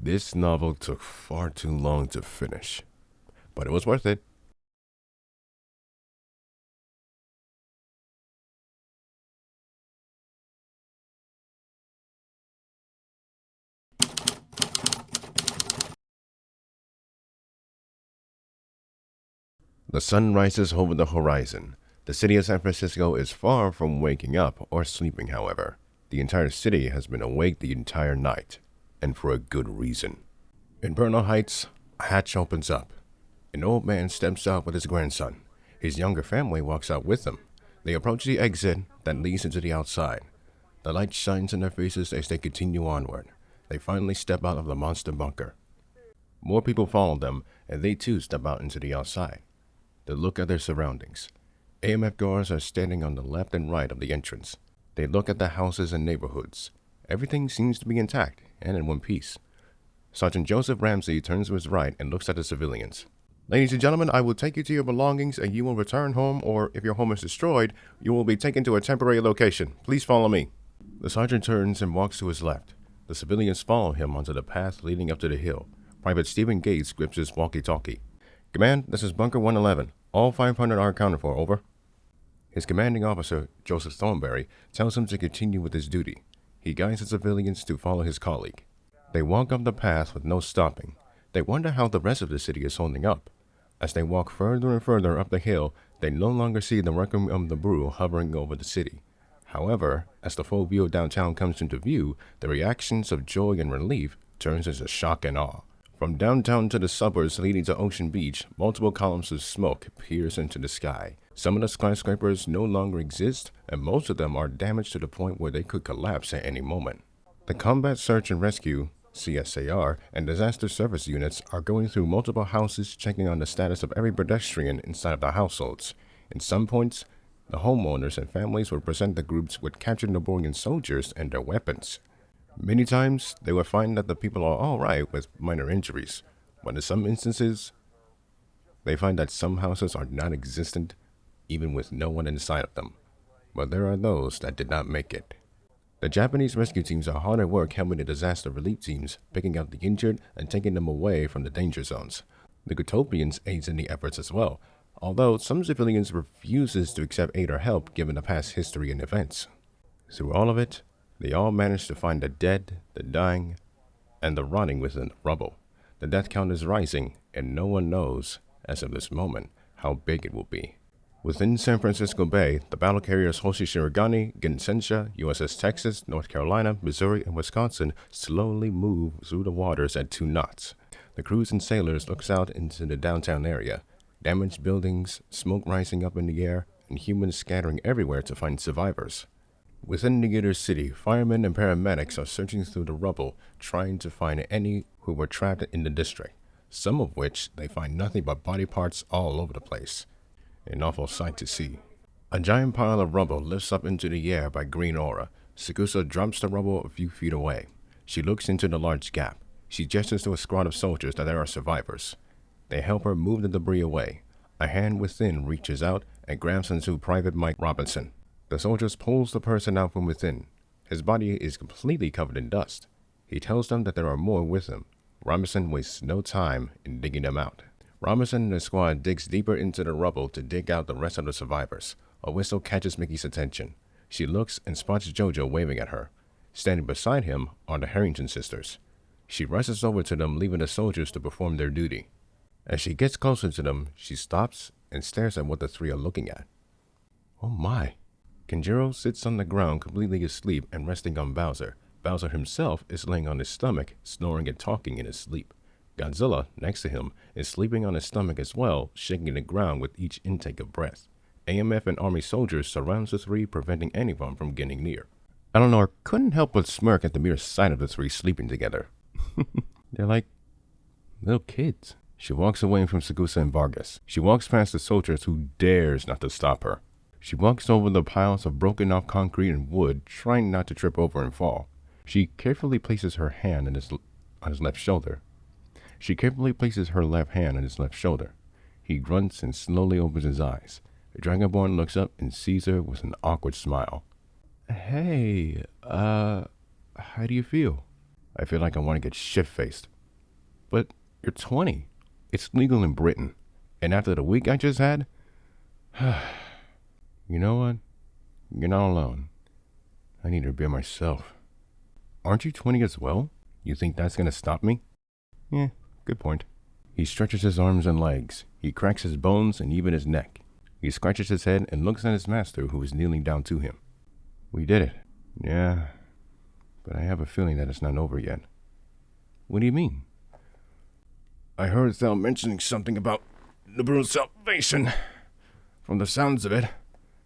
This novel took far too long to finish, but it was worth it. The sun rises over the horizon. The city of San Francisco is far from waking up or sleeping, however. The entire city has been awake the entire night, and for a good reason. In Bernal Heights, a hatch opens up. An old man steps out with his grandson. His younger family walks out with them. They approach the exit that leads into the outside. The light shines in their faces as they continue onward. They finally step out of the monster bunker. More people follow them, and they too step out into the outside. They look at their surroundings. AMF guards are standing on the left and right of the entrance. They look at the houses and neighborhoods. Everything seems to be intact and in one piece. Sergeant Joseph Ramsey turns to his right and looks at the civilians. Ladies and gentlemen, I will take you to your belongings and you will return home, or if your home is destroyed, you will be taken to a temporary location. Please follow me. The sergeant turns and walks to his left. The civilians follow him onto the path leading up to the hill. Private Stephen Gates grips his walkie-talkie. Command, this is Bunker 111. All 500 are accounted for, over. His commanding officer, Joseph Thornberry, tells him to continue with his duty. He guides the civilians to follow his colleague. They walk up the path with no stopping. They wonder how the rest of the city is holding up. As they walk further and further up the hill, they no longer see the Requiem of the Brew hovering over the city. However, as the full view of downtown comes into view, the reactions of joy and relief turns into shock and awe. From downtown to the suburbs leading to Ocean Beach, multiple columns of smoke pierce into the sky. Some of the skyscrapers no longer exist, and most of them are damaged to the point where they could collapse at any moment. The Combat Search and Rescue, CSAR, and disaster service units are going through multiple houses checking on the status of every pedestrian inside of the households. In some points, the homeowners and families would present the groups with captured Noborian soldiers and their weapons. Many times, they will find that the people are all right with minor injuries, but in some instances, they find that some houses are non-existent, even with no one inside of them. But there are those that did not make it. The Japanese rescue teams are hard at work helping the disaster relief teams, picking out the injured and taking them away from the danger zones. The Utopians aids in the efforts as well, although some civilians refuses to accept aid or help given the past history and events. Through all of it, they all managed to find the dead, the dying, and the rotting within the rubble. The death count is rising, and no one knows, as of this moment, how big it will be. Within San Francisco Bay, the battle carriers Hoshi Shirogane, Gensensha, USS Texas, North Carolina, Missouri, and Wisconsin slowly move through the waters at 2 knots. The crews and sailors look out into the downtown area. Damaged buildings, smoke rising up in the air, and humans scattering everywhere to find survivors. Within the inner city, firemen and paramedics are searching through the rubble, trying to find any who were trapped in the district, some of which they find nothing but body parts all over the place. An awful sight to see. A giant pile of rubble lifts up into the air by green aura. Sakusa drops the rubble a few feet away. She looks into the large gap. She gestures to a squad of soldiers that there are survivors. They help her move the debris away. A hand within reaches out and grabs onto Private Mike Robinson. The soldiers pulls the person out from within. His body is completely covered in dust. He tells them that there are more with him. Robinson wastes no time in digging them out. Robinson and his squad digs deeper into the rubble to dig out the rest of the survivors. A whistle catches Mickey's attention. She looks and spots Jojo waving at her. Standing beside him are the Harrington sisters. She rushes over to them, leaving the soldiers to perform their duty. As she gets closer to them, she stops and stares at what the three are looking at. Oh my! Kenjiro sits on the ground completely asleep and resting on Bowser. Bowser himself is laying on his stomach, snoring and talking in his sleep. Godzilla, next to him, is sleeping on his stomach as well, shaking the ground with each intake of breath. AMF and Army soldiers surround the three, preventing anyone from getting near. Eleanor couldn't help but smirk at the mere sight of the three sleeping together. They're like little kids. She walks away from Sakusa and Vargas. She walks past the soldiers who dares not to stop her. She walks over the piles of broken off concrete and wood, trying not to trip over and fall. She carefully places her hand on his left shoulder. He grunts and slowly opens his eyes. The Dragonborn looks up and sees her with an awkward smile. Hey, how do you feel? I feel like I want to get shit-faced. But you're 20. It's legal in Britain. And after the week I just had... You know what? You're not alone. I need a beer myself. Aren't you 20 as well? You think that's gonna stop me? Yeah, good point. He stretches his arms and legs. He cracks his bones and even his neck. He scratches his head and looks at his master, who is kneeling down to him. We did it. Yeah, but I have a feeling that it's not over yet. What do you mean? I heard thou mentioning something about liberal salvation. From the sounds of it,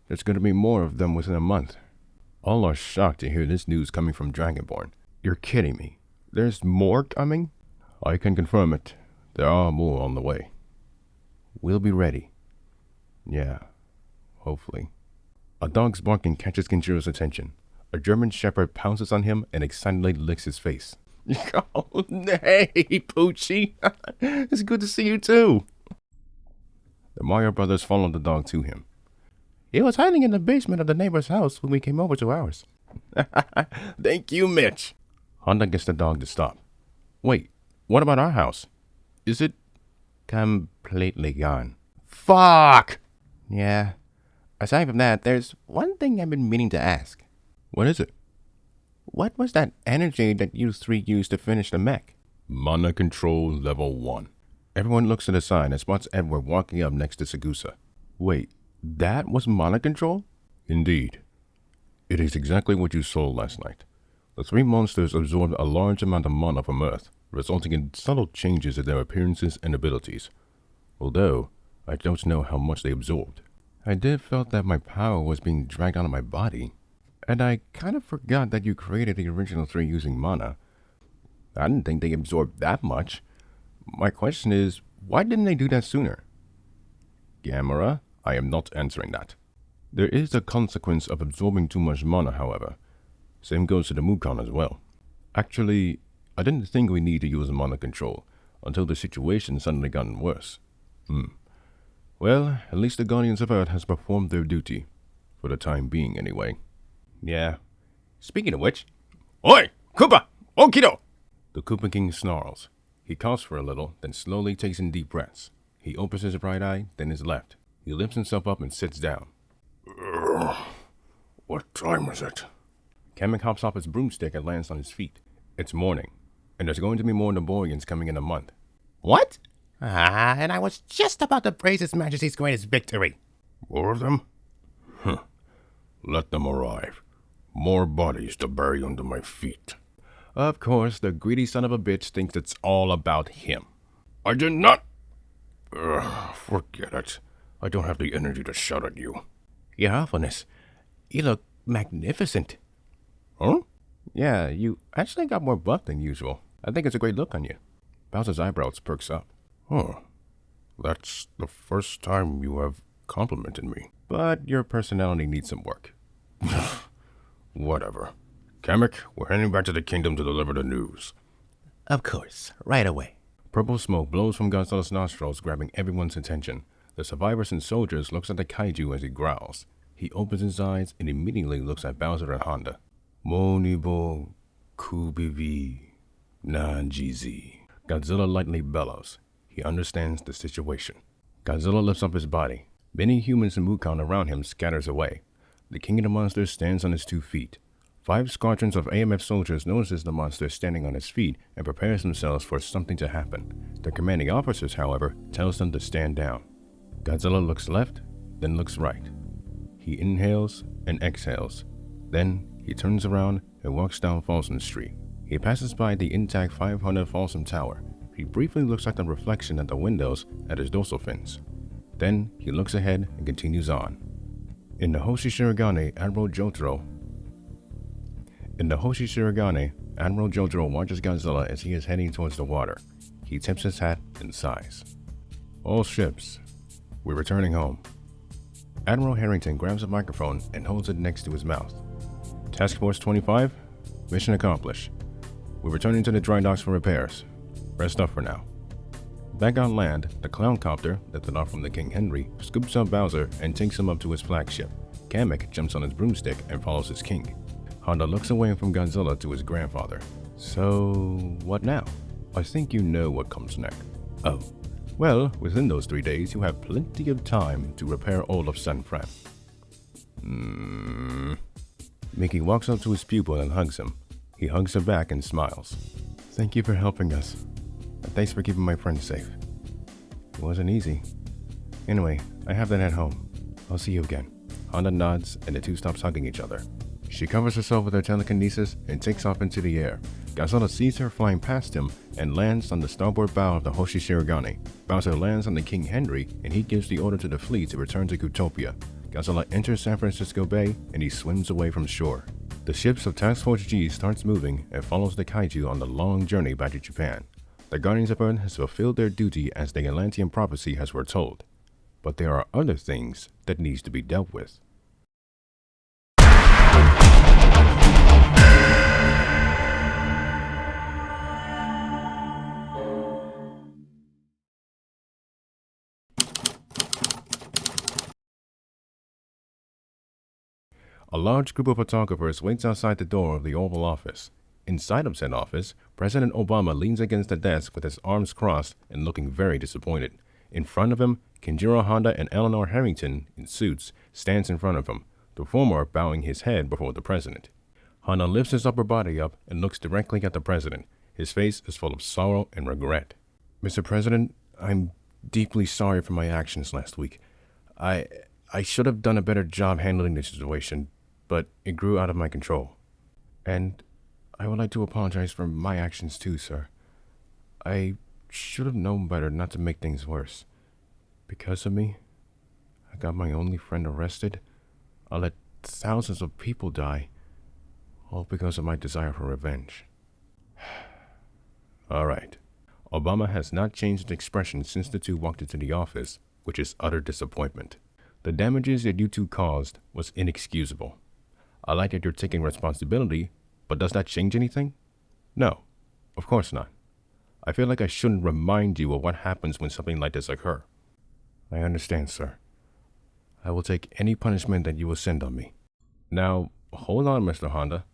there's going to be more of them within a month. All are shocked to hear this news coming from Dragonborn. You're kidding me. There's more coming? I can confirm it. There are more on the way. We'll be ready. Yeah, hopefully. A dog's barking catches Kenjiro's attention. A German shepherd pounces on him and excitedly licks his face. Oh, hey, Poochie. It's good to see you too. The Mario brothers followed the dog to him. He was hiding in the basement of the neighbor's house when we came over to ours. Thank you, Mitch. Honda gets the dog to stop. Wait, what about our house? Is it completely gone? Fuck! Yeah. Aside from that, there's one thing I've been meaning to ask. What is it? What was that energy that you three used to finish the mech? Mana control level 1. Everyone looks to the side and spots Edward walking up next to Sagusa. Wait, that was mana control? Indeed. It is exactly what you saw last night. The three monsters absorbed a large amount of mana from Earth, resulting in subtle changes in their appearances and abilities. Although, I don't know how much they absorbed. I did felt that my power was being dragged out of my body, and I kind of forgot that you created the original three using mana. I didn't think they absorbed that much. My question is, why didn't they do that sooner? Gamera, I am not answering that. There is a consequence of absorbing too much mana, however. Same goes to the Mukon as well. Actually, I didn't think we need to use mana control until the situation suddenly gotten worse. Well, at least the Guardians of Earth has performed their duty. For the time being, anyway. Yeah. Speaking of which... Oi! Koopa! Okido! The Koopa King snarls. He coughs for a little, then slowly takes in deep breaths. He opens his right eye, then his left. He lifts himself up and sits down. What time is it? Kamek hops off his broomstick and lands on his feet. It's morning, and there's going to be more Naborians coming in a month. What? And I was just about to praise His Majesty's greatest victory. More of them? Let them arrive. More bodies to bury under my feet. Of course, the greedy son of a bitch thinks it's all about him. I did not... forget it. I don't have the energy to shout at you. Your Awfulness, you look magnificent. Huh? Yeah, you actually got more buff than usual. I think it's a great look on you. Bowser's eyebrows perks up. Huh. That's the first time you have complimented me. But your personality needs some work. Whatever. Kamek, we're heading back to the kingdom to deliver the news. Of course, right away. Purple smoke blows from Godzilla's nostrils, grabbing everyone's attention. The survivors and soldiers looks at the kaiju as he growls. He opens his eyes and immediately looks at Bowser and Honda. Monibo Kubivi Nanjizi. Godzilla lightly bellows. He understands the situation. Godzilla lifts up his body. Many humans and Mukon around him scatters away. The king of the monsters stands on his 2 feet. 5 squadrons of AMF soldiers notices the monster standing on his feet and prepares themselves for something to happen. The commanding officers, however, tells them to stand down. Godzilla looks left, then looks right. He inhales and exhales. Then he turns around and walks down Folsom Street. He passes by the intact 500 Folsom Tower. He briefly looks at the reflection at the windows at his dorsal fins. Then he looks ahead and continues on. In the Hoshi Shirogane, Admiral Jotaro watches Godzilla as he is heading towards the water. He tips his hat and sighs. All ships, we're returning home. Admiral Harrington grabs a microphone and holds it next to his mouth. Task Force 25, mission accomplished. We're returning to the dry docks for repairs. Rest up for now. Back on land, the clown copter, lifted off from the King Henry, scoops up Bowser and takes him up to his flagship. Kamek jumps on his broomstick and follows his king. Honda looks away from Godzilla to his grandfather. So, what now? I think you know what comes next. Oh, well, within those 3 days, you have plenty of time to repair all of San Fran. Mickey walks up to his pupil and hugs him. He hugs her back and smiles. Thank you for helping us. And thanks for keeping my friend safe. It wasn't easy. Anyway, I have that at home. I'll see you again. Honda nods and the two stop hugging each other. She covers herself with her telekinesis and takes off into the air. Godzilla sees her flying past him and lands on the starboard bow of the Hoshi Shirogane. Bowser lands on the King Henry and he gives the order to the fleet to return to Utopia. Godzilla enters San Francisco Bay and he swims away from shore. The ships of Task Force G starts moving and follows the kaiju on the long journey back to Japan. The Guardians of Earth has fulfilled their duty as the Atlantian prophecy has foretold. But there are other things that needs to be dealt with. A large group of photographers waits outside the door of the Oval Office. Inside of said office, President Obama leans against the desk with his arms crossed and looking very disappointed. In front of him, Kenjiro Honda and Eleanor Harrington, in suits, stands in front of him, the former bowing his head before the president. Honda lifts his upper body up and looks directly at the president. His face is full of sorrow and regret. Mr. President, I'm deeply sorry for my actions last week. I should have done a better job handling the situation, but it grew out of my control. And I would like to apologize for my actions too, sir. I should have known better not to make things worse. Because of me, I got my only friend arrested. I let thousands of people die, all because of my desire for revenge. All right. Obama has not changed his expression since the two walked into the office, which is utter disappointment. The damages that you two caused was inexcusable. I like that you're taking responsibility, but does that change anything? No, of course not. I feel like I shouldn't remind you of what happens when something like this occurs. I understand, sir. I will take any punishment that you will send on me. Now, hold on, Mr. Honda.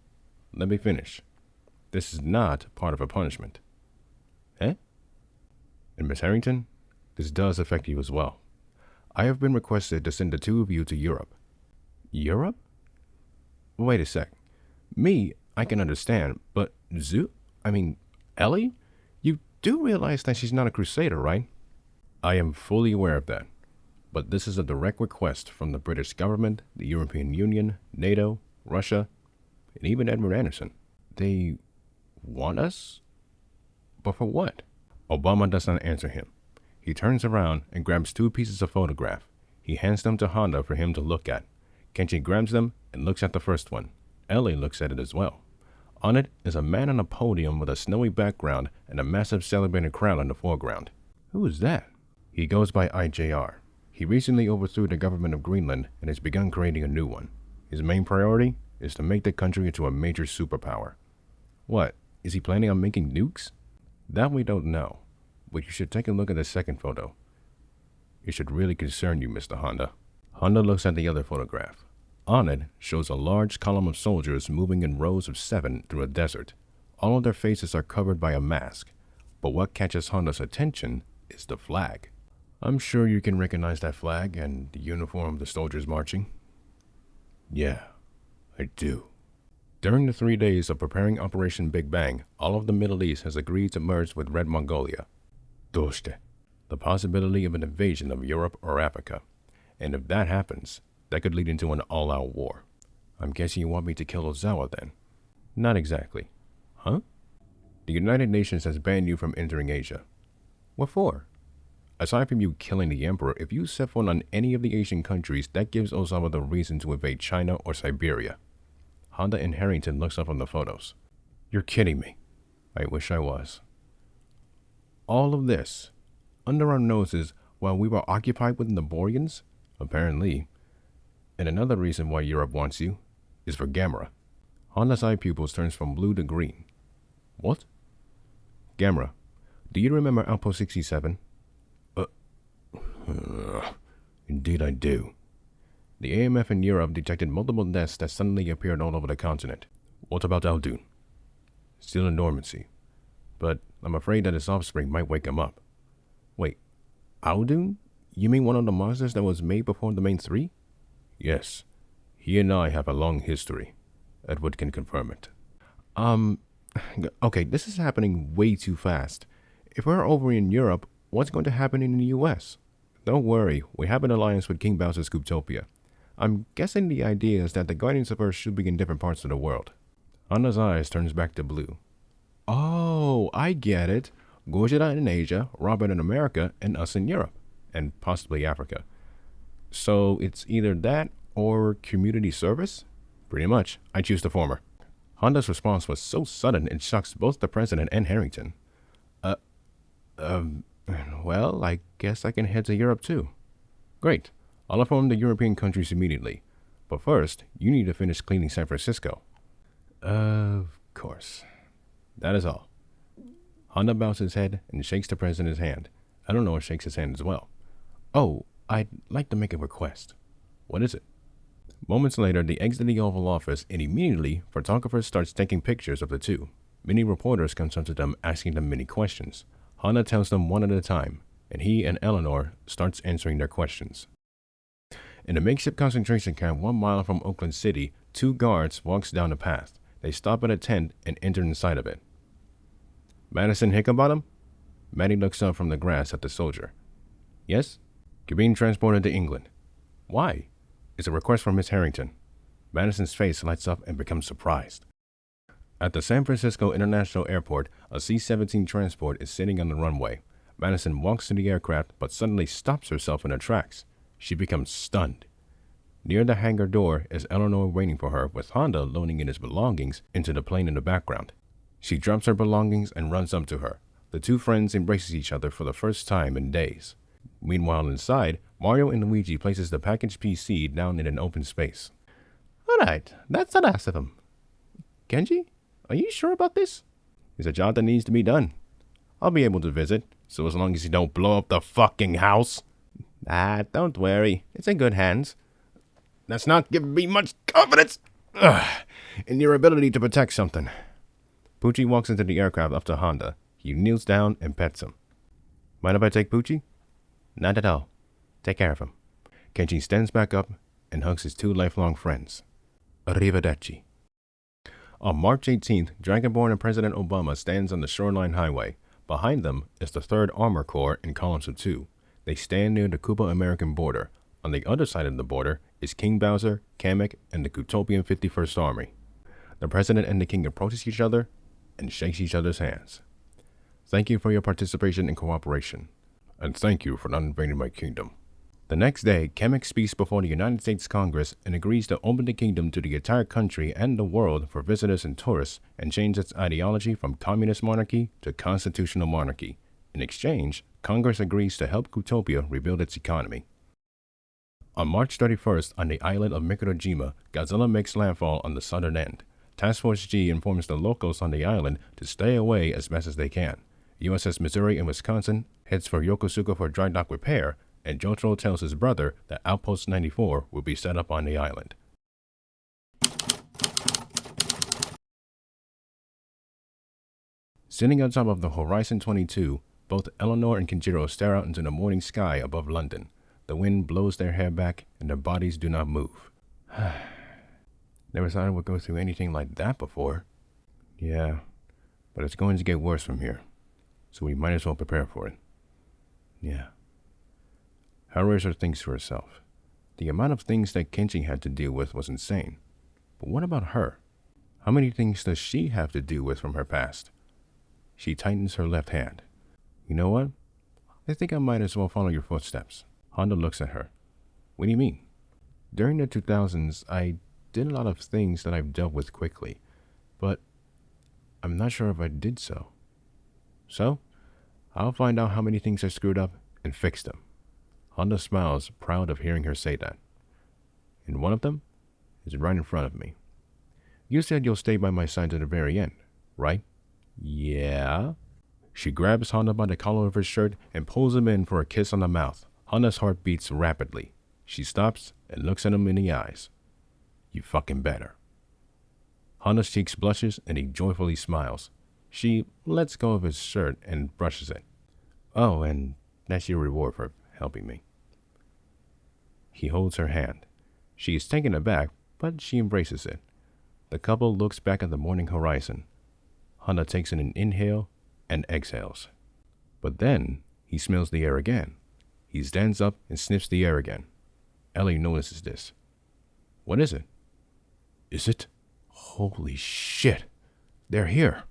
Let me finish. This is not part of a punishment. Eh? And Miss Harrington, this does affect you as well. I have been requested to send the two of you to Europe. Europe? Wait a sec. Me, I can understand, but Ellie? You do realize that she's not a crusader, right? I am fully aware of that. But this is a direct request from the British government, the European Union, NATO, Russia, and even Edward Anderson. They want us? But for what? Obama does not answer him. He turns around and grabs two pieces of photograph. He hands them to Honda for him to look at. Kenji grabs them and looks at the first one. Ellie looks at it as well. On it is a man on a podium with a snowy background and a massive celebrated crowd in the foreground. Who is that? He goes by IJR. He recently overthrew the government of Greenland and has begun creating a new one. His main priority is to make the country into a major superpower. What? Is he planning on making nukes? That we don't know. But you should take a look at the second photo. It should really concern you, Mr. Honda. Honda looks at the other photograph. On it shows a large column of soldiers moving in rows of 7 through a desert. All of their faces are covered by a mask. But what catches Honda's attention is the flag. I'm sure you can recognize that flag and the uniform of the soldiers marching. Yeah, I do. During the 3 days of preparing Operation Big Bang, all of the Middle East has agreed to merge with Red Mongolia. Doshite. The possibility of an invasion of Europe or Africa. And if that happens, that could lead into an all-out war. I'm guessing you want me to kill Ozawa then? Not exactly. Huh? The United Nations has banned you from entering Asia. What for? Aside from you killing the Emperor, if you set foot on any of the Asian countries, that gives Ozawa the reason to invade China or Siberia. Honda and Harrington looks up from the photos. You're kidding me. I wish I was. All of this, under our noses, while we were occupied with the Boreans? Apparently. And another reason why Europe wants you is for Gamera. Honda's eye pupils turns from blue to green. What? Gamera, do you remember Outpost 67? Indeed I do. The AMF in Europe detected multiple deaths that suddenly appeared all over the continent. What about Aldun? Still in dormancy. but I'm afraid that his offspring might wake him up. Wait, Aldun? You mean one of the monsters that was made before the main three? Yes. He and I have a long history. Edward can confirm it. Um, okay, this is happening way too fast. If we're over in Europe, what's going to happen in the US? Don't worry, we have an alliance with King Bowser's Cooptopia. I'm guessing the idea is that the Guardians of Earth should be in different parts of the world. Anna's eyes turns back to blue. Oh, I get it. Godzilla in Asia, Robert in America, and us in Europe, and possibly Africa. So it's either that or community service? Pretty much. I choose the former. Honda's response was so sudden it shocks both the president and Harrington. Uh, um, well, I guess I can head to Europe too. Great. I'll inform the European countries immediately. But first, you need to finish cleaning San Francisco. Of course. That is all. Honda bows his head and shakes the president's hand. Eleanor shakes his hand as well. Oh, I'd like to make a request. What is it? Moments later, they exit the Oval Office, and immediately, photographers start taking pictures of the two. Many reporters come up to them asking them many questions. Honda tells them one at a time, and he and Eleanor starts answering their questions. In a makeshift concentration camp 1 mile from Oakland City, 2 guards walks down the path. They stop at a tent and enter inside of it. Madison Hickenbottom? Maddie looks up from the grass at the soldier. Yes? You're being transported to England. Why? It's a request from Miss Harrington. Madison's face lights up and becomes surprised. At the San Francisco International Airport, a C-17 transport is sitting on the runway. Madison walks to the aircraft but suddenly stops herself in her tracks. She becomes stunned. Near the hangar door is Eleanor waiting for her, with Honda loading in his belongings into the plane in the background. She drops her belongings and runs up to her. The two friends embrace each other for the first time in days. Meanwhile, inside, Mario and Luigi places the packaged PC down in an open space. All right, that's the last of them. Kenji, are you sure about this? It's a job that needs to be done. I'll be able to visit, so as long as you don't blow up the fucking house. Don't worry. It's in good hands. That's not giving me much confidence in your ability to protect something. Poochie walks into the aircraft up to Honda. He kneels down and pets him. Mind if I take Poochie? Not at all. Take care of him. Kenji stands back up and hugs his 2 lifelong friends. Arrivederci. On March 18th, Dragonborn and President Obama stands on the Shoreline Highway. Behind them is the 3rd Armor Corps in columns of 2. They stand near the Cuba-American border. On the other side of the border is King Bowser, Kamek, and the Cootopian 51st Army. The president and the king approach each other and shake each other's hands. Thank you for your participation and cooperation. And thank you for not invading my kingdom. The next day, Kamek speaks before the United States Congress and agrees to open the kingdom to the entire country and the world for visitors and tourists and change its ideology from communist monarchy to constitutional monarchy. In exchange, Congress agrees to help Cootopia rebuild its economy. On March 31st, on the island of Mikurojima, Godzilla makes landfall on the southern end. Task Force G informs the locals on the island to stay away as best as they can. USS Missouri and Wisconsin heads for Yokosuka for dry dock repair, and Jotaro tells his brother that Outpost 94 will be set up on the island. Sitting on top of the Horizon 22, both Eleanor and Kenjiro stare out into the morning sky above London. The wind blows their hair back, and their bodies do not move. Never thought I would go through anything like that before. Yeah, but it's going to get worse from here, so we might as well prepare for it. Yeah. Hellraiser thinks to herself. The amount of things that Kenji had to deal with was insane. But what about her? How many things does she have to deal with from her past? She tightens her left hand. You know what? I think I might as well follow your footsteps. Honda looks at her. What do you mean? During the 2000s, I did a lot of things that I've dealt with quickly, but I'm not sure if I did so. So, I'll find out how many things I screwed up and fix them. Honda smiles, proud of hearing her say that. And one of them is right in front of me. You said you'll stay by my side to the very end, right? Yeah. She grabs Honda by the collar of his shirt and pulls him in for a kiss on the mouth. Honda's heart beats rapidly. She stops and looks at him in the eyes. You fucking better. Honda's cheeks blushes and he joyfully smiles. She lets go of his shirt and brushes it. Oh, and that's your reward for helping me. He holds her hand. She is taken aback, but she embraces it. The couple looks back at the morning horizon. Honda takes in an inhale and exhales. But then he smells the air again. He stands up and sniffs the air again. Ellie notices this. What is it? Is it? Holy shit. They're here.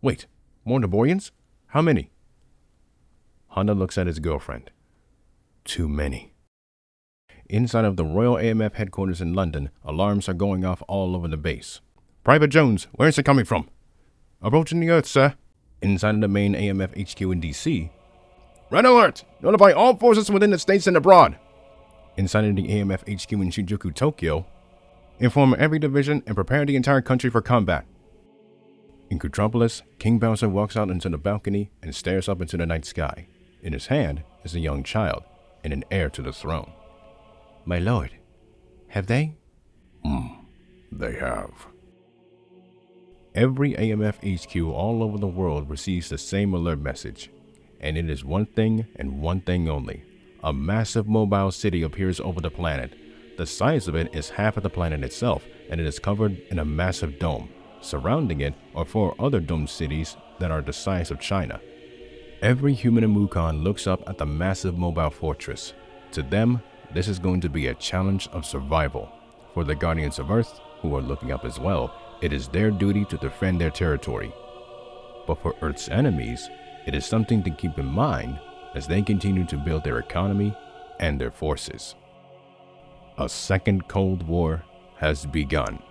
Wait, more Naborians? How many? Honda looks at his girlfriend. Too many. Inside of the Royal AMF headquarters in London, alarms are going off all over the base. Private Jones, where is it coming from? Approaching the Earth, sir. Inside of the main AMF HQ in DC. Red alert! Notify all forces within the states and abroad. Inside of the AMF HQ in Shinjuku, Tokyo. Inform every division and prepare the entire country for combat. In Kutropolis, King Bowser walks out into the balcony and stares up into the night sky. In his hand is a young child and an heir to the throne. My lord, have they? They have. Every AMF HQ all over the world receives the same alert message, and it is one thing and one thing only. A massive mobile city appears over the planet. The size of it is half of the planet itself, and it is covered in a massive dome. Surrounding it are 4 other domed cities that are the size of China. Every human in Mukon looks up at the massive mobile fortress. To them, this is going to be a challenge of survival. For the Guardians of Earth, who are looking up as well, it is their duty to defend their territory. But for Earth's enemies, it is something to keep in mind as they continue to build their economy and their forces. A second Cold War has begun.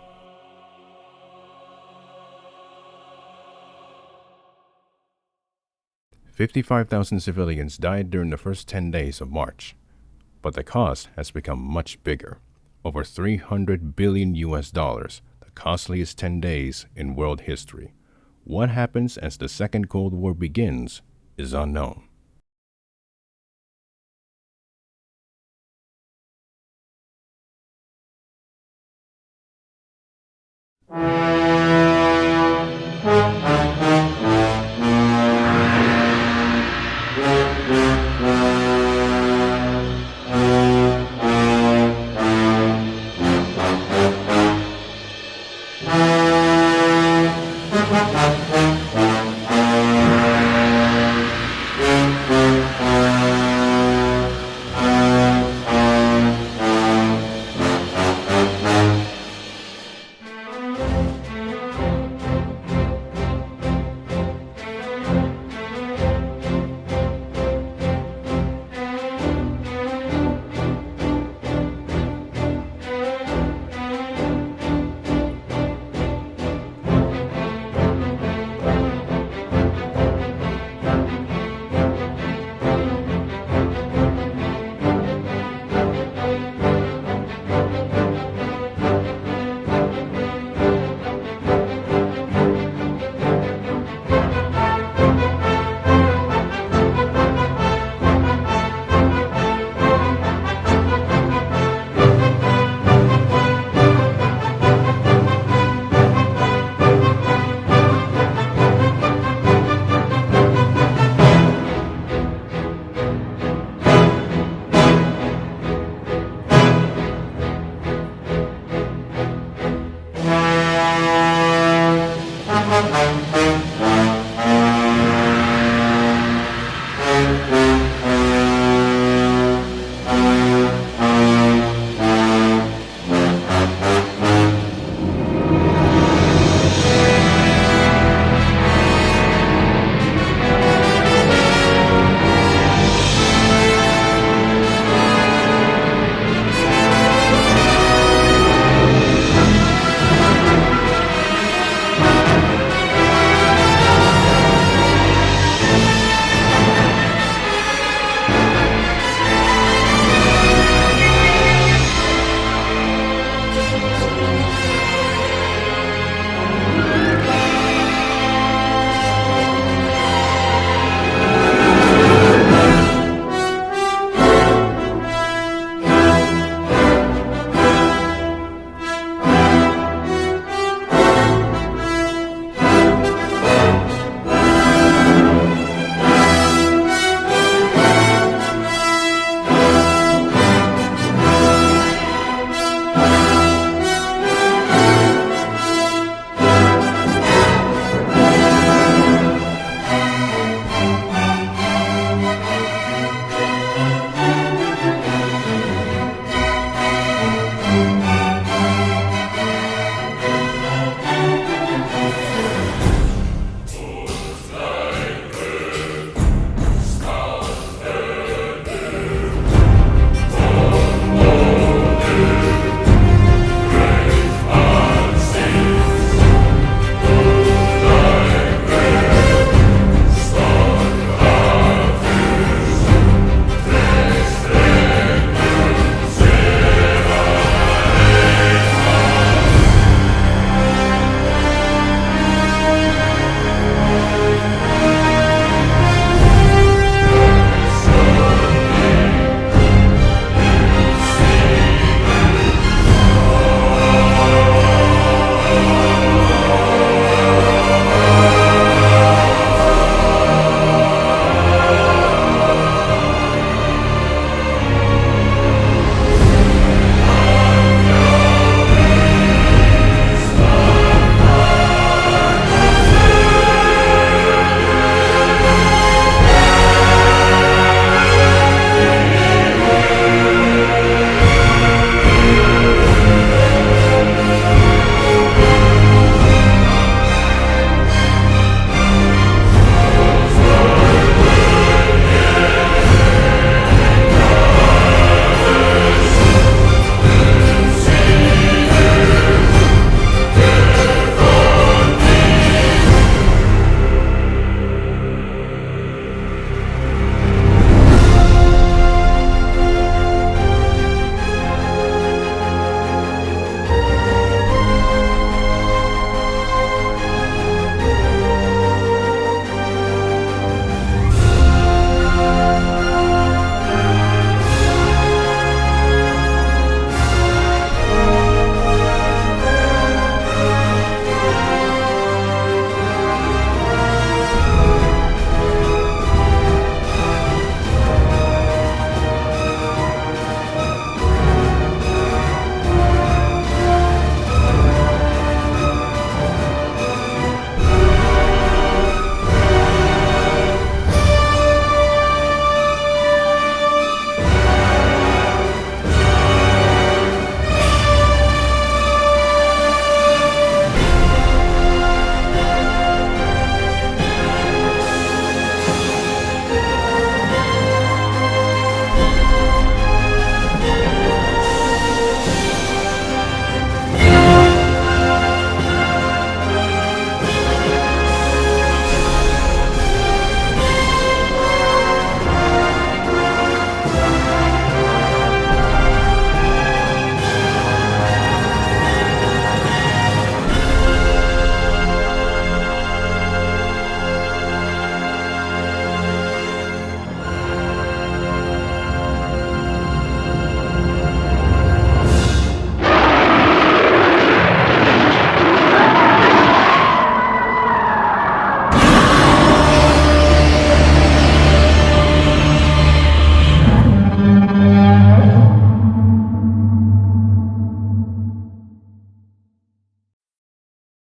$55,000 civilians died during the first 10 days of March. But the cost has become much bigger. Over $300 billion, the costliest 10 days in world history. What happens as the Second Cold War begins is unknown.